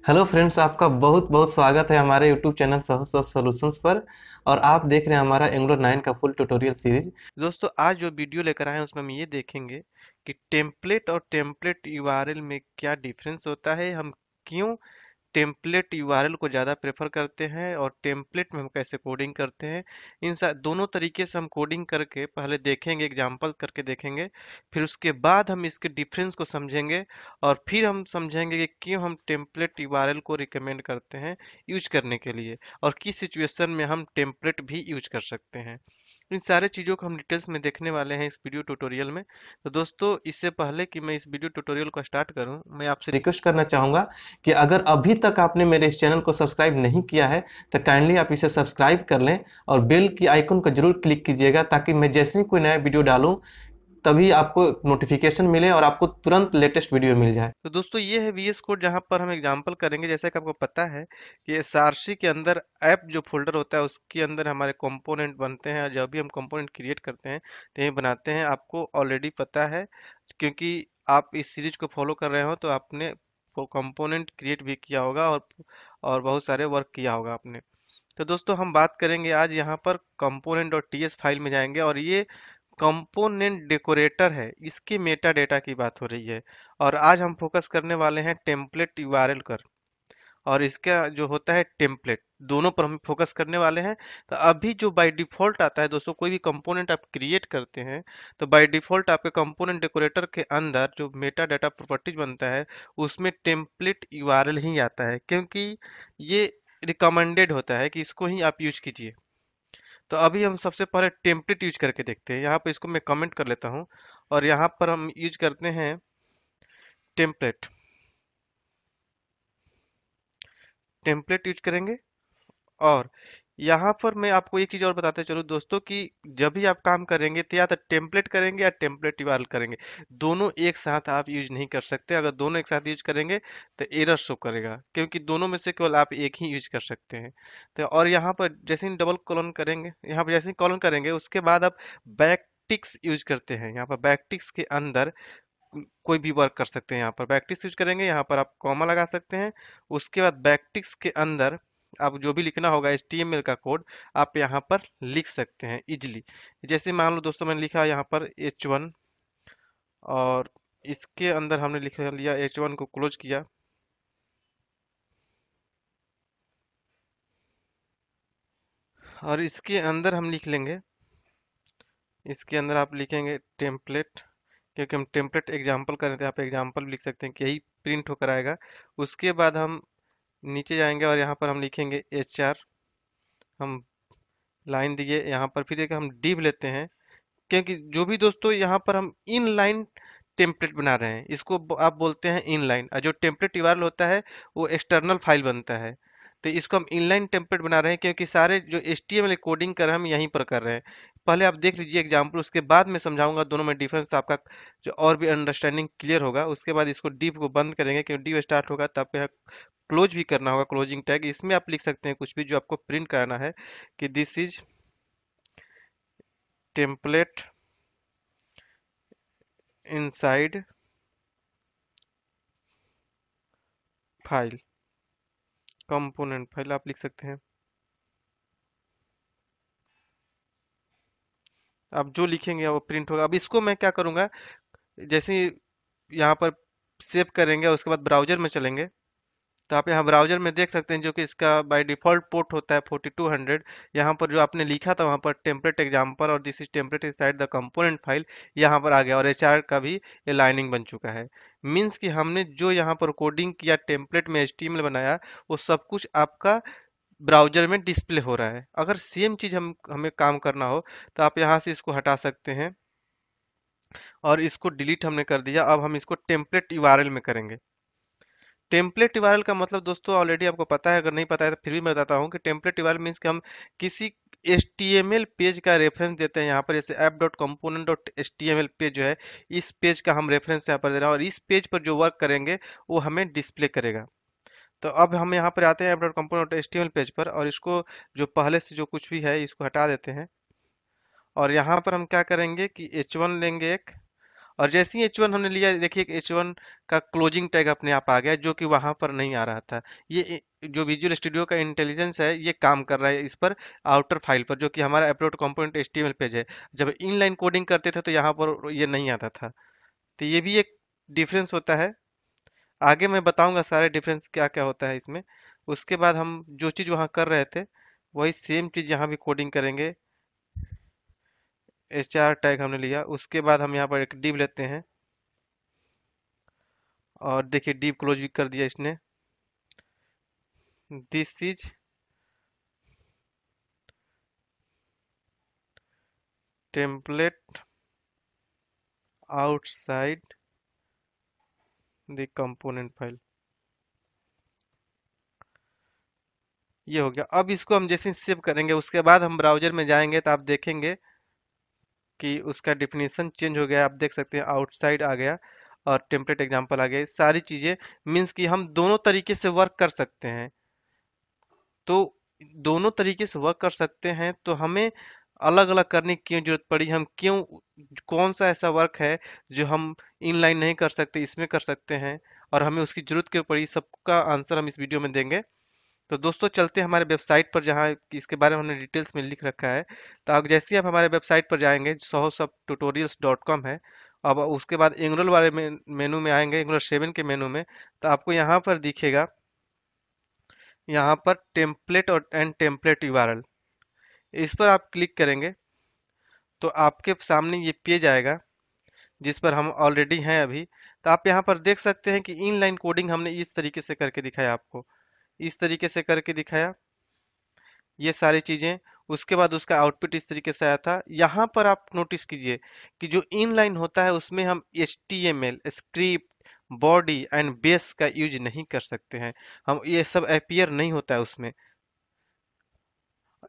Hello friends, आपका बहुत बहुत स्वागत है हमारे यूट्यूब चैनल सहस ऑफ सॉल्यूशंस पर। और आप देख रहे हैं हमारा एंगुलर 9 का फुल ट्यूटोरियल सीरीज। दोस्तों, आज जो वीडियो लेकर आए हैं उसमें हम ये देखेंगे कि टेम्पलेट और टेम्पलेट यूआरएल में क्या डिफरेंस होता है, हम क्यों टेम्पलेट यूआरएल को ज़्यादा प्रेफर करते हैं और टेम्पलेट में हम कैसे कोडिंग करते हैं। दोनों तरीके से हम कोडिंग करके पहले देखेंगे, एग्जांपल करके देखेंगे। फिर उसके बाद हम इसके डिफरेंस को समझेंगे और फिर हम समझेंगे कि क्यों हम टेम्पलेट यूआरएल को रिकमेंड करते हैं यूज करने के लिए, और किस सिचुएशन में हम टेम्पलेट भी यूज कर सकते हैं। इन सारे चीज़ों को हम डिटेल्स में देखने वाले हैं इस वीडियो ट्यूटोरियल में। तो दोस्तों, इससे पहले कि मैं इस वीडियो ट्यूटोरियल को स्टार्ट करूं, मैं आपसे रिक्वेस्ट करना चाहूँगा कि अगर अभी तक आपने मेरे इस चैनल को सब्सक्राइब नहीं किया है तो काइंडली आप इसे सब्सक्राइब कर लें और बेल की आइकन को जरूर क्लिक कीजिएगा, ताकि मैं जैसे ही कोई नया वीडियो डालूं तभी आपको नोटिफिकेशन मिले और आपको तुरंत लेटेस्ट वीडियो मिल जाए। तो दोस्तों, ये है वीएस कोड जहां पर हम एग्जांपल करेंगे। जैसा कि आपको पता है कि एसआरसी के अंदर ऐप जो फोल्डर होता है उसके अंदर हमारे कंपोनेंट बनते हैं, और जब भी हम कंपोनेंट क्रिएट करते हैं तो ये बनाते हैं। आपको ऑलरेडी पता है, क्योंकि आप इस सीरीज को फॉलो कर रहे हो तो आपने कंपोनेंट क्रिएट भी किया होगा और बहुत सारे वर्क किया होगा आपने। तो दोस्तों, हम बात करेंगे आज यहाँ पर कंपोनेंट और टीएस फाइल में जाएंगे, और ये कंपोनेंट डेकोरेटर है, इसके मेटा डेटा की बात हो रही है। और आज हम फोकस करने वाले हैं टेम्पलेट यूआरएल कर और इसका जो होता है टेम्पलेट, दोनों पर हम फोकस करने वाले हैं। तो अभी जो बाय डिफॉल्ट आता है दोस्तों, कोई भी कंपोनेंट आप क्रिएट करते हैं तो बाय डिफॉल्ट आपके कंपोनेंट डेकोरेटर के अंदर जो मेटा डाटा प्रॉपर्टीज बनता है उसमें टेम्पलेट यूआरएल ही आता है, क्योंकि ये रिकमेंडेड होता है कि इसको ही आप यूज कीजिए। तो अभी हम सबसे पहले टेम्पलेट यूज करके देखते हैं। यहाँ पर इसको मैं कमेंट कर लेता हूँ और यहाँ पर हम यूज करते हैं टेम्पलेट। टेम्पलेट यूज करेंगे, और यहाँ पर मैं आपको एक चीज और बताते चलूँ दोस्तों कि जब भी आप काम करेंगे तो या तो टेम्पलेट करेंगे या टेम्पलेट यूआरएल करेंगे। दोनों एक साथ आप यूज नहीं कर सकते। अगर दोनों एक साथ यूज करेंगे तो एरर शो करेगा, क्योंकि दोनों में से केवल आप एक ही यूज कर सकते हैं। तो और यहाँ पर जैसे ही डबल कॉलन करेंगे, यहाँ पर जैसे ही कॉलन करेंगे उसके बाद आप बैकटिक्स यूज करते हैं। यहाँ पर बैकटिक्स के अंदर कोई भी वर्क कर सकते हैं। यहाँ पर बैकटिक्स यूज करेंगे, यहाँ पर आप कॉमा लगा सकते हैं। उसके बाद बैकटिक्स के अंदर आप जो भी लिखना होगा HTML का कोड आप यहाँ पर लिख सकते हैं इजिली। जैसे मान लो दोस्तों, मैंने लिखा यहाँ पर H1, और इसके अंदर हमने लिख लिया H1 को क्लोज किया, और इसके अंदर हम लिख लेंगे, इसके अंदर आप लिखेंगे टेम्पलेट, क्योंकि हम टेम्पलेट एग्जाम्पल कर रहे थे। आप एग्जाम्पल भी लिख सकते हैं कि यही प्रिंट होकर आएगा। उसके बाद हम नीचे जाएंगे और यहाँ पर हम लिखेंगे HR। हम लाइन दिए, यहाँ पर फिर एक हम div लेते हैं, क्योंकि जो भी दोस्तों यहाँ पर हम इन लाइन टेम्पलेट बना रहे हैं, इसको आप बोलते हैं इन लाइन। और जो टेम्पलेट यूआरएल होता है वो एक्सटर्नल फाइल बनता है। तो इसको हम इनलाइन टेम्पलेट बना रहे हैं, क्योंकि सारे जो HTML कोडिंग कर रहे हैं हम यहीं पर कर रहे हैं। पहले आप देख लीजिए एग्जाम्पल, उसके बाद मैं समझाऊंगा दोनों में डिफरेंस, तो आपका जो और भी अंडरस्टैंडिंग क्लियर होगा। उसके बाद इसको div को बंद करेंगे, क्योंकि div स्टार्ट होगा तो आपको यहाँ क्लोज भी करना होगा, क्लोजिंग टैग। इसमें आप लिख सकते हैं कुछ भी जो आपको प्रिंट कराना है, कि this is template inside file, component file आप लिख सकते हैं। आप जो लिखेंगे वो प्रिंट होगा। अब इसको मैं क्या करूंगा, जैसे ही यहाँ पर सेव करेंगे उसके बाद ब्राउजर में चलेंगे, तो आप यहाँ ब्राउजर में देख सकते हैं जो कि इसका बाय डिफॉल्ट पोर्ट होता है 4200। यहाँ पर जो आपने लिखा था वहाँ पर टेम्पलेट एग्जाम्पल और this is template inside the component file यहाँ पर आ गया, और HR का भी ये लाइनिंग बन चुका है। मीन्स कि हमने जो यहाँ पर कोडिंग किया, टेम्पलेट में HTML बनाया, वो सब कुछ आपका ब्राउजर में डिस्प्ले हो रहा है। अगर सेम चीज हमें काम करना हो तो आप यहाँ से इसको हटा सकते हैं, और इसको डिलीट हमने कर दिया। अब हम इसको टेम्पलेट यूआरएल में करेंगे। टेम्पलेट यूआरएल का मतलब दोस्तों ऑलरेडी आपको पता है, अगर नहीं पता है तो फिर भी मैं बताता हूँ कि टेम्पलेट यूआरएल मीन्स कि हम किसी HTML पेज का रेफरेंस देते हैं। यहाँ पर जैसे app.component.html पेज जो है, इस पेज का हम रेफरेंस यहाँ पर दे रहे हैं, और इस पेज पर जो वर्क करेंगे वो हमें डिस्प्ले करेगा। तो अब हम यहाँ पर आते हैं app.component.html पेज पर, और इसको जो पहले से जो कुछ भी है इसको हटा देते हैं। और यहाँ पर हम क्या करेंगे कि H1 लेंगे एक, और जैसे ही H1 हमने लिया, देखिए H1 का क्लोजिंग टैग अपने आप आ गया, जो कि वहां पर नहीं आ रहा था। ये जो विजुअल स्टूडियो का इंटेलिजेंस है ये काम कर रहा है इस पर, आउटर फाइल पर, जो कि हमारा अपलोड कंपोनेंट HTML पेज है। जब इनलाइन कोडिंग करते थे तो यहाँ पर ये नहीं आता था। तो ये भी एक डिफरेंस होता है। आगे मैं बताऊंगा सारे डिफरेंस क्या क्या होता है इसमें। उसके बाद हम जो चीज़ वहाँ कर रहे थे वही सेम चीज़ यहाँ भी कोडिंग करेंगे। HR टैग हमने लिया, उसके बाद हम यहाँ पर एक div लेते हैं, और देखिए div क्लोज भी कर दिया इसने। This is template outside the component file. ये हो गया। अब इसको हम जैसे सेव करेंगे उसके बाद हम ब्राउजर में जाएंगे तो आप देखेंगे कि उसका डिफिनीशन चेंज हो गया। आप देख सकते हैं आउटसाइड आ गया और टेम्पलेट एग्जांपल आ गया। सारी चीजें मीन्स कि हम दोनों तरीके से वर्क कर सकते हैं। तो दोनों तरीके से वर्क कर सकते हैं तो हमें अलग अलग करने की क्यों जरूरत पड़ी, हम क्यों, कौन सा ऐसा वर्क है जो हम इनलाइन नहीं कर सकते इसमें कर सकते हैं, और हमें उसकी जरूरत क्यों पड़ी, सबका आंसर हम इस वीडियो में देंगे। तो दोस्तों चलते हैं हमारे वेबसाइट पर जहाँ इसके बारे में हमने डिटेल्स में लिख रखा है। तो आप जैसे ही आप हमारे वेबसाइट पर जाएंगे, sohosubtutorials.com है। अब उसके बाद एंगुलर वाले मेनू में आएंगे, एंगुलर 7 के मेनू में, तो आपको यहाँ पर दिखेगा, यहाँ पर टेम्पलेट और एंड टेम्पलेट यूआरएल, इस पर आप क्लिक करेंगे तो आपके सामने ये पेज आएगा जिस पर हम ऑलरेडी हैं अभी। तो आप यहाँ पर देख सकते हैं कि इनलाइन कोडिंग हमने इस तरीके से करके दिखाया आपको, इस तरीके से करके दिखाया ये सारी चीजें। उसके बाद उसका आउटपुट इस तरीके से आया था। यहाँ पर आप नोटिस कीजिए कि जो इनलाइन होता है उसमें हम HTML script, body and base का यूज नहीं कर सकते हैं। हम ये सब अपीयर नहीं होता है उसमें,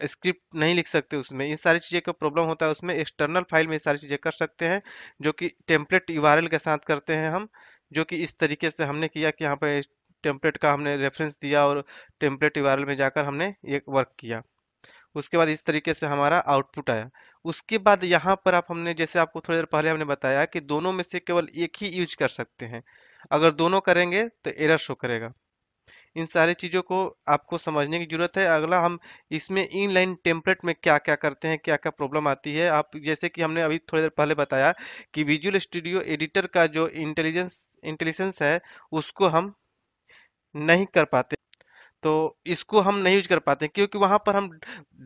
स्क्रिप्ट नहीं लिख सकते उसमें, ये सारी चीजें का प्रॉब्लम होता है उसमें। एक्सटर्नल फाइल में ये सारी चीजें कर सकते हैं, जो कि टेम्पलेट यूआरएल के साथ करते हैं हम, जो कि इस तरीके से हमने किया कि यहाँ पर टेम्पलेट का हमने रेफरेंस दिया और टेम्पलेट यूआरएल में जाकर हमने ये वर्क किया। उसके बाद इस तरीके से हमारा आउटपुट आया। उसके बाद यहाँ पर आप, हमने जैसे आपको थोड़ी देर पहले हमने बताया कि दोनों में से केवल एक ही यूज कर सकते हैं। अगर दोनों करेंगे तो एरर शो करेगा। इन सारी चीजों को आपको समझने की जरूरत है। अगला हम इसमें इनलाइन टेम्पलेट में क्या क्या करते हैं, क्या क्या प्रॉब्लम आती है। आप जैसे कि हमने अभी थोड़ी देर पहले बताया कि विजुअल स्टूडियो एडिटर का जो इंटेलिजेंस है उसको हम नहीं कर पाते। तो इसको हम नहीं यूज कर पाते क्योंकि वहां पर हम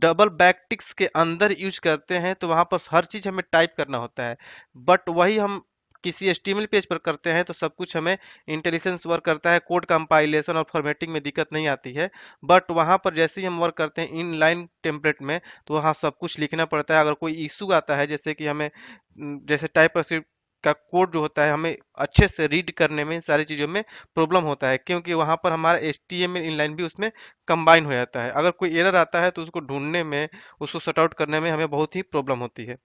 डबल बैकटिक्स के अंदर यूज करते हैं, तो वहां पर हर चीज हमें टाइप करना होता है। बट वही हम किसी HTML पेज पर करते हैं तो सब कुछ हमें इंटेलिजेंस वर्क करता है, कोड कंपाइलेशन और फॉर्मेटिंग में दिक्कत नहीं आती है। बट वहां पर जैसे ही हम वर्क करते हैं इन लाइन टेम्पलेट में, तो वहाँ सब कुछ लिखना पड़ता है। अगर कोई इशू आता है, जैसे कि हमें जैसे टाइप का कोड जो होता है हमें अच्छे से रीड करने में, इन सारी चीजों में प्रॉब्लम होता है, क्योंकि वहां पर हमारा HTML इनलाइन भी उसमें कंबाइन हो जाता है। अगर कोई एरर आता है तो उसको ढूंढने में, उसको सॉर्ट आउट करने में हमें बहुत ही प्रॉब्लम होती है।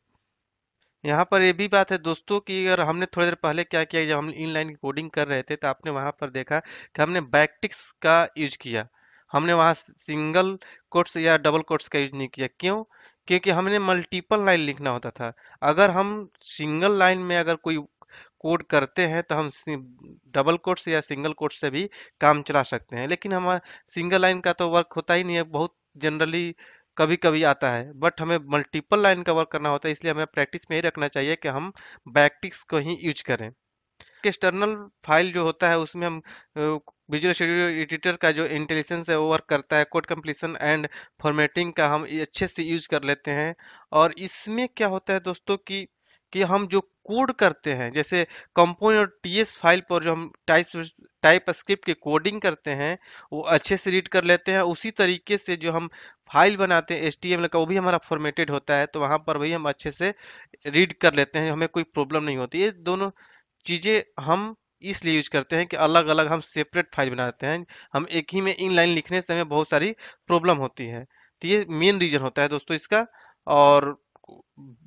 यहाँ पर ये भी बात है दोस्तों कि अगर हमने थोड़ी देर पहले क्या किया, जब हम इनलाइन कोडिंग कर रहे थे तो आपने वहां पर देखा कि हमने बैकटिक्स का यूज किया। हमने वहां सिंगल कोट्स या डबल कोट्स का यूज नहीं किया। क्यों? क्योंकि हमने मल्टीपल लाइन लिखना होता था। अगर हम सिंगल लाइन में अगर कोई कोड करते हैं तो हम डबल कोट्स या सिंगल कोट्स से भी काम चला सकते हैं, लेकिन हमारा सिंगल लाइन का तो वर्क होता ही नहीं है, बहुत जनरली कभी कभी आता है। बट हमें मल्टीपल लाइन का वर्क करना होता है, इसलिए हमें प्रैक्टिस में ही रखना चाहिए कि हम बैकटिक्स को ही यूज करें। एक्सटर्नल फाइल जो होता है उसमें हम विजुअल स्टूडियो एडिटर का जो इंटेलिजेंस है वो वर्क करता है, कोड कंप्लीशन एंड फॉर्मेटिंग का हम ये अच्छे से यूज कर लेते हैं। और इसमें क्या होता है दोस्तों कि हम जो कोड करते हैं, जैसे कंपोनेंट और TS फाइल पर जो हम टाइप स्क्रिप्ट की कोडिंग करते हैं वो अच्छे से रीड कर लेते हैं। उसी तरीके से जो हम फाइल बनाते हैं HTML का, वो भी हमारा फॉर्मेटेड होता है, तो वहां पर भी हम अच्छे से रीड कर लेते हैं, हमें कोई प्रॉब्लम नहीं होती। ये दोनों चीजें हम इसलिए यूज करते हैं कि अलग अलग हम सेपरेट फाइल बनाते हैं। हम एक ही में इन लाइन लिखने से हमें बहुत सारी प्रॉब्लम होती है। तो ये मेन रीजन होता है दोस्तों इसका। और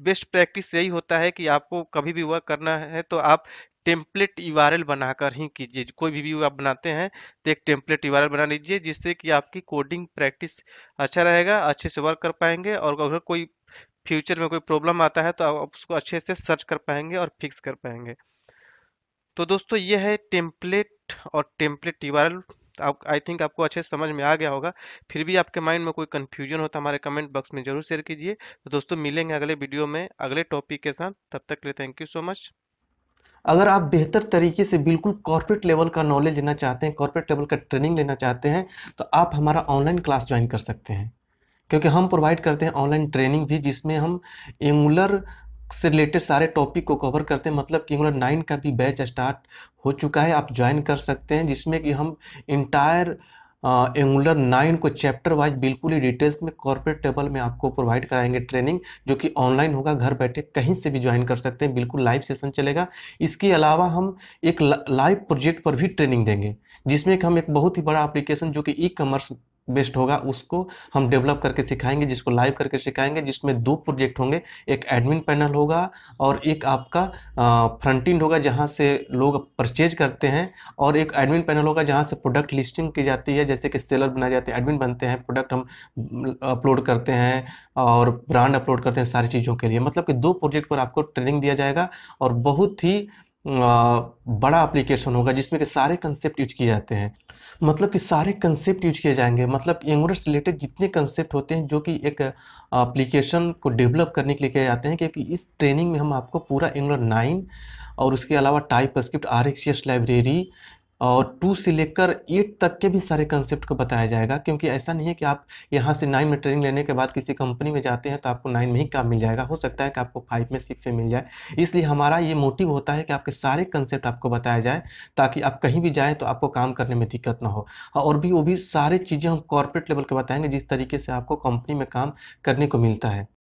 बेस्ट प्रैक्टिस यही होता है कि आपको कभी भी वर्क करना है तो आप टेम्पलेट यूआरएल बनाकर ही कीजिए। कोई भी व्यू आप बनाते हैं तो एक टेम्पलेट यूआरएल बना लीजिए, जिससे कि आपकी कोडिंग प्रैक्टिस अच्छा रहेगा, अच्छे से वर्क कर पाएंगे। और अगर कोई फ्यूचर में कोई प्रॉब्लम आता है तो आप उसको अच्छे से सर्च कर पाएंगे और फिक्स कर पाएंगे। तो दोस्तों ये है टेम्पलेट और टेम्पलेट यूआरएल। आप आई थिंक आपको अच्छे से समझ में आ गया होगा। फिर भी आपके माइंड में कोई कंफ्यूजन हो तो हमारे कमेंट बॉक्स में जरूर शेयर कीजिए। तो दोस्तों मिलेंगे अगले वीडियो में अगले टॉपिक के साथ, तब तक के लिए थैंक यू सो मच। अगर आप बेहतर तरीके से बिल्कुल कॉर्पोरेट लेवल का नॉलेज लेना चाहते हैं, कॉर्पोरेट लेवल का ट्रेनिंग लेना चाहते हैं, तो आप हमारा ऑनलाइन क्लास ज्वाइन कर सकते हैं। क्योंकि हम प्रोवाइड करते हैं ऑनलाइन ट्रेनिंग भी, जिसमें हम एंगुलर से रिलेटेड सारे टॉपिक को कवर करते हैं। मतलब कि एंगुलर 9 का भी बैच स्टार्ट हो चुका है, आप ज्वाइन कर सकते हैं, जिसमें कि हम इंटायर एंगुलर 9 को चैप्टर वाइज बिल्कुल ही डिटेल्स में कॉर्पोरेट लेवल में आपको प्रोवाइड कराएंगे ट्रेनिंग, जो कि ऑनलाइन होगा। घर बैठे कहीं से भी ज्वाइन कर सकते हैं, बिल्कुल लाइव सेशन चलेगा। इसके अलावा हम एक लाइव प्रोजेक्ट पर भी ट्रेनिंग देंगे, जिसमें कि हम एक बहुत ही बड़ा एप्लीकेशन जो कि ई कॉमर्स बेस्ड होगा उसको हम डेवलप करके सिखाएंगे, जिसको लाइव करके सिखाएंगे, जिसमें 2 प्रोजेक्ट होंगे। एक एडमिन पैनल होगा और एक आपका फ्रंट एंड होगा जहां से लोग परचेज करते हैं, और एक एडमिन पैनल होगा जहां से प्रोडक्ट लिस्टिंग की जाती है, जैसे कि सेलर बनाए जाते हैं, एडमिन बनते हैं, प्रोडक्ट हम अपलोड करते हैं और ब्रांड अपलोड करते हैं, सारी चीज़ों के लिए। मतलब कि 2 प्रोजेक्ट पर आपको ट्रेनिंग दिया जाएगा, और बहुत ही बड़ा एप्लीकेशन होगा जिसमें कि सारे कंसेप्ट यूज किए जाते हैं। मतलब कि सारे कंसेप्ट यूज किए जाएंगे। मतलब एंगुलर से रिलेटेड जितने कंसेप्ट होते हैं जो कि एक एप्लीकेशन को डेवलप करने के लिए किए जाते हैं, क्योंकि इस ट्रेनिंग में हम आपको पूरा एंगुलर 9 और उसके अलावा टाइपस्क्रिप्ट, आरएक्सएस लाइब्रेरी और 2 से लेकर 8 तक के भी सारे कंसेप्ट को बताया जाएगा। क्योंकि ऐसा नहीं है कि आप यहाँ से 9 में ट्रेनिंग लेने के बाद किसी कंपनी में जाते हैं तो आपको 9 में ही काम मिल जाएगा। हो सकता है कि आपको 5 में, 6 में मिल जाए। इसलिए हमारा ये मोटिव होता है कि आपके सारे कंसेप्ट आपको बताया जाए, ताकि आप कहीं भी जाएँ तो आपको काम करने में दिक्कत ना हो। और भी वो भी सारी चीज़ें हम कॉर्पोरेट लेवल के बताएंगे, जिस तरीके से आपको कंपनी में काम करने को मिलता है।